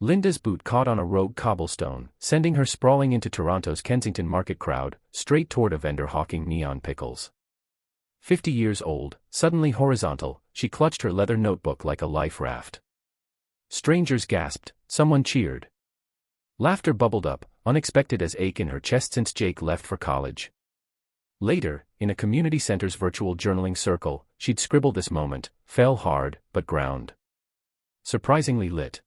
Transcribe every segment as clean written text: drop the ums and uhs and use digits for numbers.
Linda's boot caught on a rogue cobblestone, sending her sprawling into Toronto's Kensington Market crowd, straight toward a vendor hawking neon pickles. 50 years old, suddenly horizontal, she clutched her leather notebook like a life raft. Strangers gasped, someone cheered. Laughter bubbled up, unexpected as ache in her chest since Jake left for college. Later, in a community center's virtual journaling circle, she'd scribble this moment, fell hard, but ground. Surprisingly lit.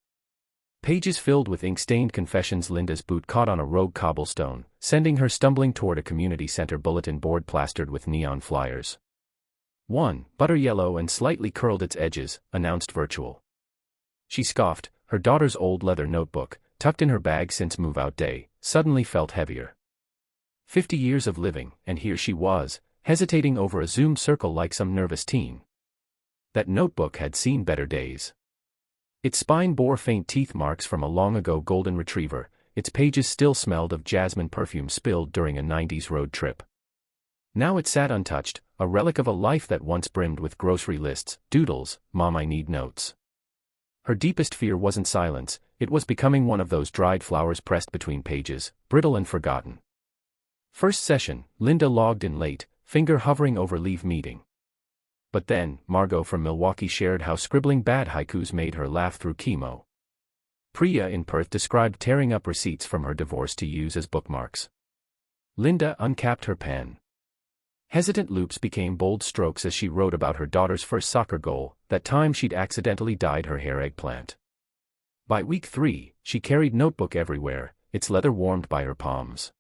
Pages filled with ink-stained confessions. Linda's boot caught on a rogue cobblestone, sending her stumbling toward a community center bulletin board plastered with neon flyers. One, butter yellow and slightly curled its edges, announced virtual. She scoffed, her daughter's old leather notebook, tucked in her bag since move-out day, suddenly felt heavier. 50 years of living, and here she was, hesitating over a Zoom circle like some nervous teen. That notebook had seen better days. Its spine bore faint teeth marks from a long-ago golden retriever, its pages still smelled of jasmine perfume spilled during a 90s road trip. Now it sat untouched, a relic of a life that once brimmed with grocery lists, doodles, "Mom, I need notes." Her deepest fear wasn't silence, it was becoming one of those dried flowers pressed between pages, brittle and forgotten. First session, Linda logged in late, finger hovering over leave meeting. But then, Margot from Milwaukee shared how scribbling bad haikus made her laugh through chemo. Priya in Perth described tearing up receipts from her divorce to use as bookmarks. Linda uncapped her pen. Hesitant loops became bold strokes as she wrote about her daughter's first soccer goal, that time she'd accidentally dyed her hair eggplant. By week 3, she carried notebook everywhere, its leather warmed by her palms.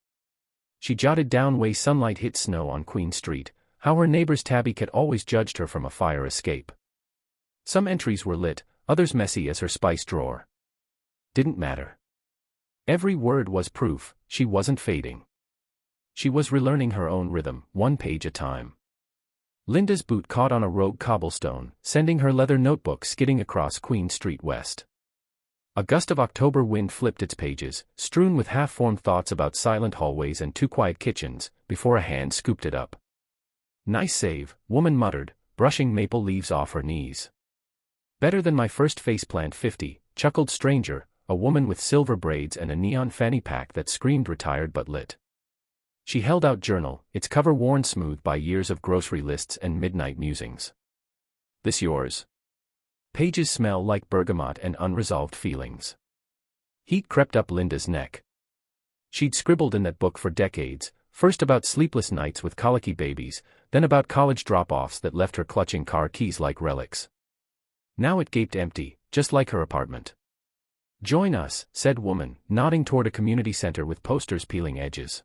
She jotted down way sunlight hit snow on Queen Street, how her neighbor's tabby cat always judged her from a fire escape. Some entries were lit, others messy as her spice drawer. Didn't matter. Every word was proof, she wasn't fading. She was relearning her own rhythm, one page at a time. Linda's boot caught on a rogue cobblestone, sending her leather notebook skidding across Queen Street West. A gust of October wind flipped its pages, strewn with half-formed thoughts about silent hallways and too quiet kitchens, before a hand scooped it up. "Nice save," woman muttered, brushing maple leaves off her knees. "Better than my first faceplant 50, chuckled stranger, a woman with silver braids and a neon fanny pack that screamed retired but lit. She held out journal, its cover worn smooth by years of grocery lists and midnight musings. "This yours?" Pages smell like bergamot and unresolved feelings. Heat crept up Linda's neck. She'd scribbled in that book for decades, first about sleepless nights with colicky babies, then about college drop-offs that left her clutching car keys like relics. Now it gaped empty, just like her apartment. "Join us," said woman, nodding toward a community center with posters peeling edges.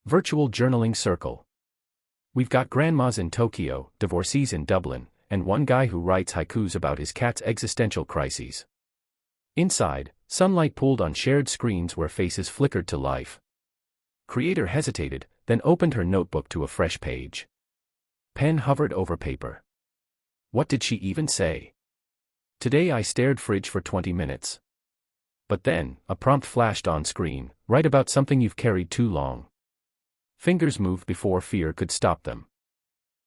Virtual journaling circle. "We've got grandmas in Tokyo, divorcees in Dublin, and one guy who writes haikus about his cat's existential crises." Inside, sunlight pooled on shared screens where faces flickered to life. Creator hesitated, then opened her notebook to a fresh page. Pen hovered over paper. What did she even say? "Today I stared fridge for 20 minutes. But then, a prompt flashed on screen, write about something you've carried too long." Fingers moved before fear could stop them.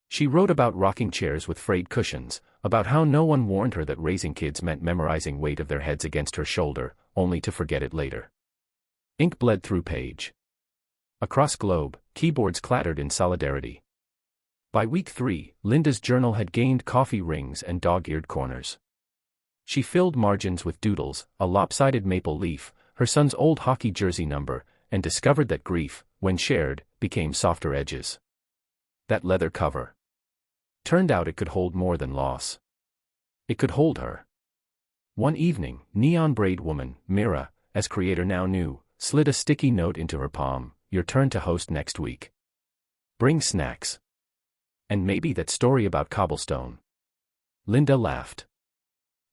She wrote about rocking chairs with frayed cushions, about how no one warned her that raising kids meant memorizing weight of their heads against her shoulder, only to forget it later. Ink bled through page. Across globe, keyboards clattered in solidarity. By week 3, Linda's journal had gained coffee rings and dog-eared corners. She filled margins with doodles, a lopsided maple leaf, her son's old hockey jersey number, and discovered that grief, when shared, became softer edges. That leather cover. Turned out it could hold more than loss. It could hold her. One evening, neon braid woman, Mira, as creator now knew, slid a sticky note into her palm, "Your turn to host next week. Bring snacks. And maybe that story about cobblestone." Linda laughed.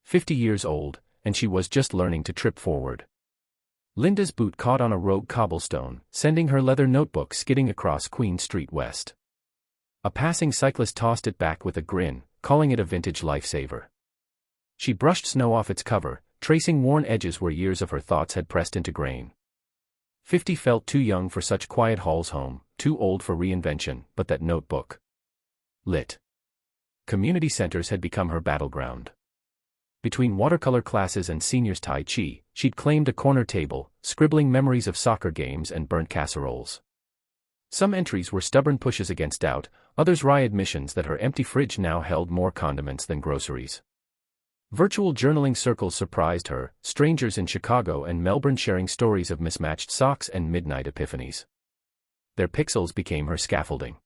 50 years old, and she was just learning to trip forward. Linda's boot caught on a rogue cobblestone, sending her leather notebook skidding across Queen Street West. A passing cyclist tossed it back with a grin, calling it a vintage lifesaver. She brushed snow off its cover, tracing worn edges where years of her thoughts had pressed into grain. 50 felt too young for such quiet halls home, too old for reinvention, but that notebook. Lit. Community centers had become her battleground. Between watercolor classes and seniors Tai Chi, she'd claimed a corner table, scribbling memories of soccer games and burnt casseroles. Some entries were stubborn pushes against doubt, others wry admissions that her empty fridge now held more condiments than groceries. Virtual journaling circles surprised her, strangers in Chicago and Melbourne sharing stories of mismatched socks and midnight epiphanies. Their pixels became her scaffolding.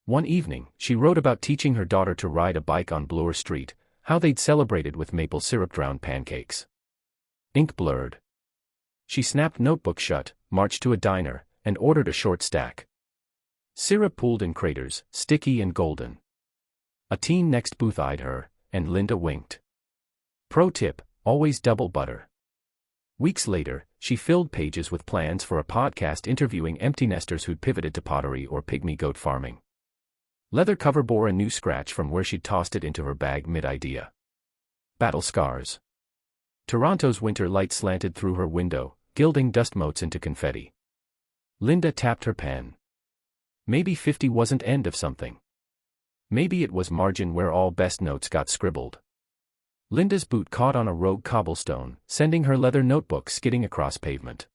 One evening, she wrote about teaching her daughter to ride a bike on Bloor Street, how they'd celebrated with maple syrup-drowned pancakes. Ink blurred. She snapped notebook shut, marched to a diner, and ordered a short stack. Syrup pooled in craters, sticky and golden. A teen next booth eyed her, and Linda winked. Pro tip, always double butter. Weeks later, she filled pages with plans for a podcast interviewing empty nesters who'd pivoted to pottery or pygmy goat farming. Leather cover bore a new scratch from where she'd tossed it into her bag mid-idea. Battle scars. Toronto's winter light slanted through her window, gilding dust motes into confetti. Linda tapped her pen. Maybe 50 wasn't end of something. Maybe it was margin where all best notes got scribbled. Linda's boot caught on a rogue cobblestone, sending her leather notebook skidding across pavement.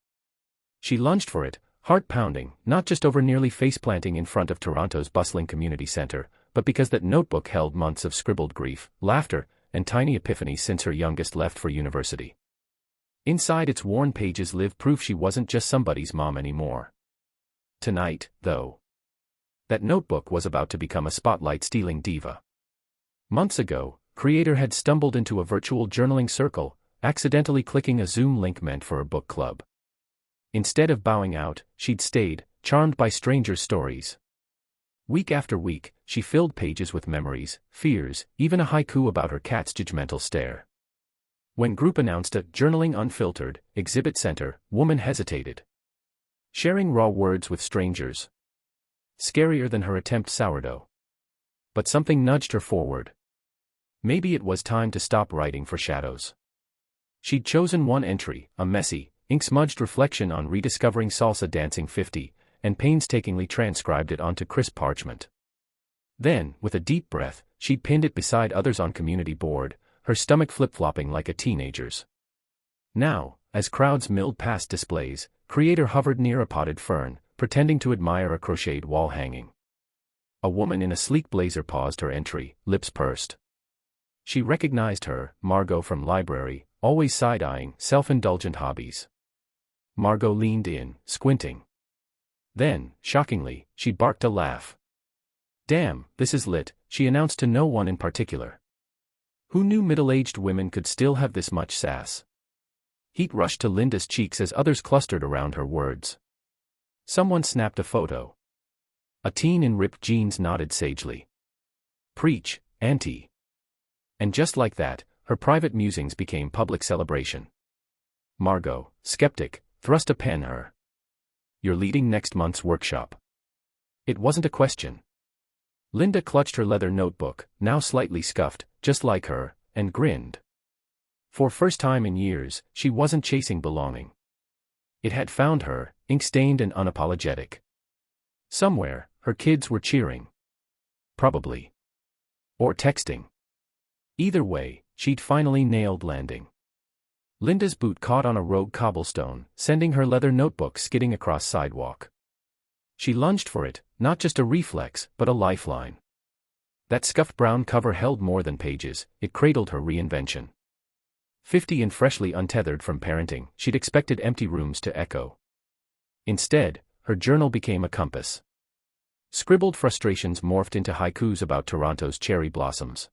She lunged for it, heart pounding, not just over nearly face-planting in front of Toronto's bustling community center, but because that notebook held months of scribbled grief, laughter, and tiny epiphanies since her youngest left for university. Inside its worn pages lived proof she wasn't just somebody's mom anymore. Tonight, though, that notebook was about to become a spotlight-stealing diva. Months ago, Creator had stumbled into a virtual journaling circle, accidentally clicking a Zoom link meant for a book club. Instead of bowing out, she'd stayed, charmed by strangers' stories. Week after week, she filled pages with memories, fears, even a haiku about her cat's judgmental stare. When group announced a Journaling Unfiltered exhibit center, woman hesitated. Sharing raw words with strangers. Scarier than her attempt sourdough. But something nudged her forward. Maybe it was time to stop writing for shadows. She'd chosen one entry, a messy, ink-smudged reflection on rediscovering salsa dancing 50, and painstakingly transcribed it onto crisp parchment. Then, with a deep breath, she'd pinned it beside others on community board, her stomach flip-flopping like a teenager's. Now, as crowds milled past displays, Creator hovered near a potted fern, pretending to admire a crocheted wall hanging. A woman in a sleek blazer paused her entry, lips pursed. She recognized her, Margot from library, always side-eyeing self-indulgent hobbies. Margot leaned in, squinting. Then, shockingly, she barked a laugh. "Damn, this is lit," she announced to no one in particular. Who knew middle-aged women could still have this much sass? Heat rushed to Linda's cheeks as others clustered around her words. Someone snapped a photo. A teen in ripped jeans nodded sagely. "Preach, auntie." And just like that, her private musings became public celebration. Margot, skeptic, thrust a pen her. "You're leading next month's workshop." It wasn't a question. Linda clutched her leather notebook, now slightly scuffed, just like her, and grinned. For first time in years, she wasn't chasing belonging. It had found her, ink-stained and unapologetic. Somewhere, her kids were cheering. Probably. Or texting. Either way, she'd finally nailed landing. Linda's boot caught on a rogue cobblestone, sending her leather notebook skidding across sidewalk. She lunged for it, not just a reflex, but a lifeline. That scuffed brown cover held more than pages, it cradled her reinvention. 50 and freshly untethered from parenting, she'd expected empty rooms to echo. Instead, her journal became a compass. Scribbled frustrations morphed into haikus about Toronto's cherry blossoms.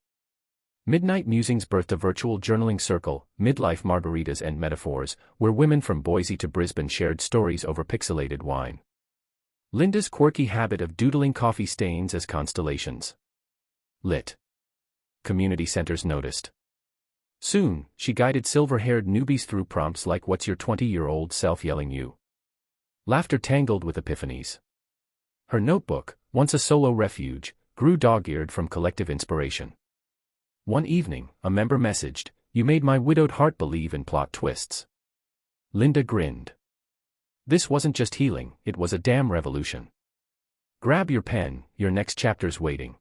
Midnight Musings birthed a virtual journaling circle, midlife margaritas and metaphors, where women from Boise to Brisbane shared stories over pixelated wine. Linda's quirky habit of doodling coffee stains as constellations. Lit. Community centers noticed. Soon, she guided silver-haired newbies through prompts like "What's your 20-year-old self yelling you?" Laughter tangled with epiphanies. Her notebook, once a solo refuge, grew dog-eared from collective inspiration. One evening, a member messaged, "You made my widowed heart believe in plot twists." Linda grinned. This wasn't just healing, it was a damn revolution. Grab your pen, your next chapter's waiting.